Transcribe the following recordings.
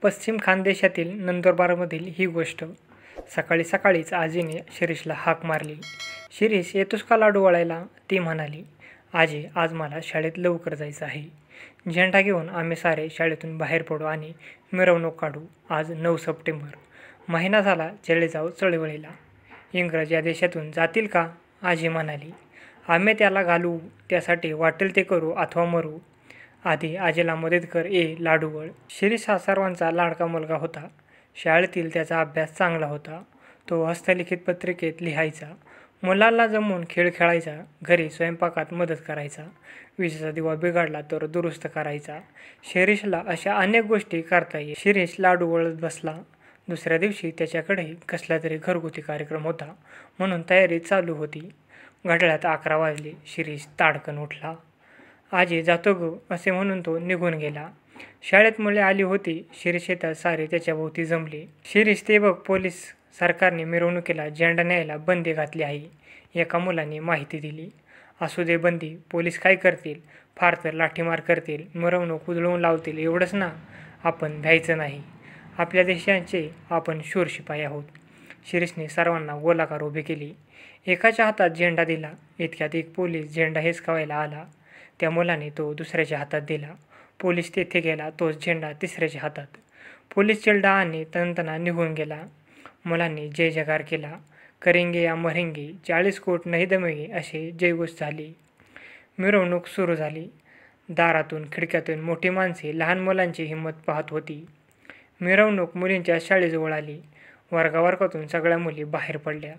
पश्चिम खानदेशातील नंदुरबारमधील ही गोष्ट. सकाळी सकाळीच आजीने शिरीषला हाक मारली. शिरीष, येतोस का लाडू वळायला? ती म्हणाली, आजी, आज मला शाळेत लवकर जायचं आहे. झेंडा घेऊन आम्ही सारे शाळेतून बाहेर पडू आणि मिरवणूक काढू. आज 9 सप्टेंबर. महिना झाला चळेजाव चळवळीला. इंग्रज या देशातून जातील का? आजी म्हणाली. आम्ही त्याला घालू, त्यासाठी वाटेल ते करू अथवा मरू. आधी आजीला मदत कर, लाडूवळ. शिरीष हा सर्वांचा लाडका मुलगा होता. शाळेतील त्याचा अभ्यास चांगला होता. तो हस्तलिखित पत्रिकेत लिहायचा, मुलांना जमवून खेळ खेळायचा, घरी स्वयंपाकात मदत करायचा, विजेचा दिवा बिघडला तर दुरुस्त करायचा. शिरीषला अशा अनेक गोष्टी करता येत. शिरीष लाडू वळत बसला. दुसऱ्या दिवशी त्याच्याकडेही कसला तरी घरगुती कार्यक्रम होता, म्हणून तयारी चालू होती. घड्याळात 11 वाजले. शिरीष ताडकन उठला. आजी, जातो गं, असे म्हणून तो निघून गेला. शाळेत मुले आली होती. शिरीष येतात सारे त्याच्याभोवती जमले. शिरीष, ते बघ, पोलीस सरकारने मिरवणुकीला झेंडा न्यायला बंदी घातली आहे, एका मुलाने माहिती दिली. असू दे बंदी, पोलीस काय करतील? फार तर लाठीमार करतील, मिरवणूक उधळून लावतील, एवढंच ना. आपण भ्यायचं नाही. आपल्या देशाचे आपण शूर शिपाई आहोत. शिरीषने सर्वांना गोलाकार उभे केली. एकाच्या हातात झेंडा दिला. इतक्यात एक पोलीस झेंडा हिसकावायला आला. त्या मुलाने तो दुसऱ्याच्या हातात दिला. पोलीस तेथे गेला, तोच झेंडा तिसऱ्याच्या हातात. पोलीस चिलडा आणि तनतना निघून गेला. मुलांनी जय जयकार केला. करेंगे या मरेंगे, 40 कोट नाही दमेगे, असे जयघोष झाले. मिरवणूक सुरू झाली. दारातून खिडक्यातून मोठी माणसे लहान मुलांची हिंमत पाहत होती. मिरवणूक मुलींच्या शाळेजवळ आली. वर्गावर्गातून सगळ्या मुली बाहेर पडल्या.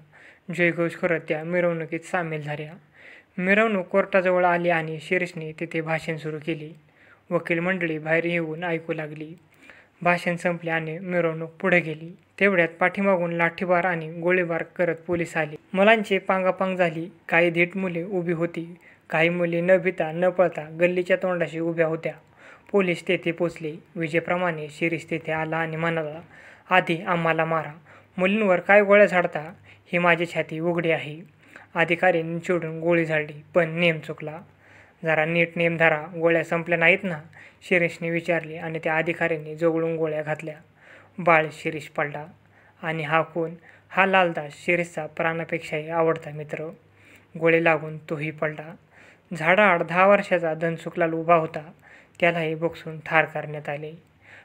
जयघोष करत त्या मिरवणुकीत सामील झाल्या. मिरवणूक कोर्टाजवळ आली आणि शिरीषने तिथे भाषण सुरू केले. वकील मंडळी बाहेर येऊन ऐकू लागली. भाषण संपले आणि मिरवणूक पुढे गेली. तेवढ्यात पाठीमागून लाठीबार आणि गोळीबार करत पोलीस आले. मुलांची पांगापांग झाली. काही धीट मुले उभी होती. काही मुली न भिता न पळता गल्लीच्या तोंडाशी उभ्या होत्या. पोलीस तेथे पोचले. विजेप्रमाणे शिरीष तेथे आला आणि म्हणाला, आधी आम्हाला मारा. मुलींवर काय गोळ्या झाडता? ही माझी छाती उघडी आहे. अधिकाऱ्यांनी चिडून गोळी झाडली, पण नेम चुकला. जरा नीट नेम धरा, गोळ्या संपल्या नाहीत ना? शिरीषने विचारले आणि त्या अधिकाऱ्यांनी जोगळून गोळ्या घातल्या. बाळ शिरीष पडला. आणि हा कोण? हा लालदास, शिरीषचा प्राणापेक्षाही आवडता मित्र. गोळी लागून तोही पडला. झाडाआड 10 वर्षाचा धनसुखलाल उभा होता. त्यालाही बोक्सून ठार करण्यात आले.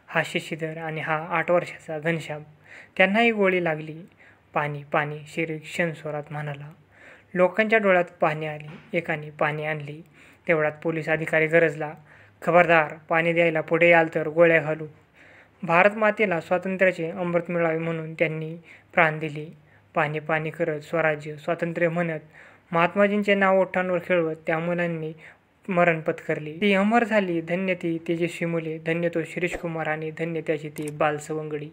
हा शशीधर आणि हा 8 वर्षाचा घनश्याम, त्यांनाही गोळी लागली. पाणी पाणी, शिरीष क्षणस्वरात म्हणाला. लोकांच्या डोळ्यात पाणी आले. एकाने पाणी आणले. तेवढ्यात पोलीस अधिकारी गरजला, खबरदार, पाणी द्यायला पुढे याल तर गोळ्या घालू. भारत मातेला स्वातंत्र्याचे अमृत मिळावे म्हणून त्यांनी प्राण दिले. पाणी पाणी करत, स्वराज्य स्वातंत्र्य म्हणत, महात्माजींचे नाव ओठांवर खेळवत त्या मुलांनी मरण पत्करले. ती अमर झाली. धन्य ती तेजस्वी मुले, धन्य तो शिरीषकुमार आणि धन्य त्याची ती बालसवंगडी.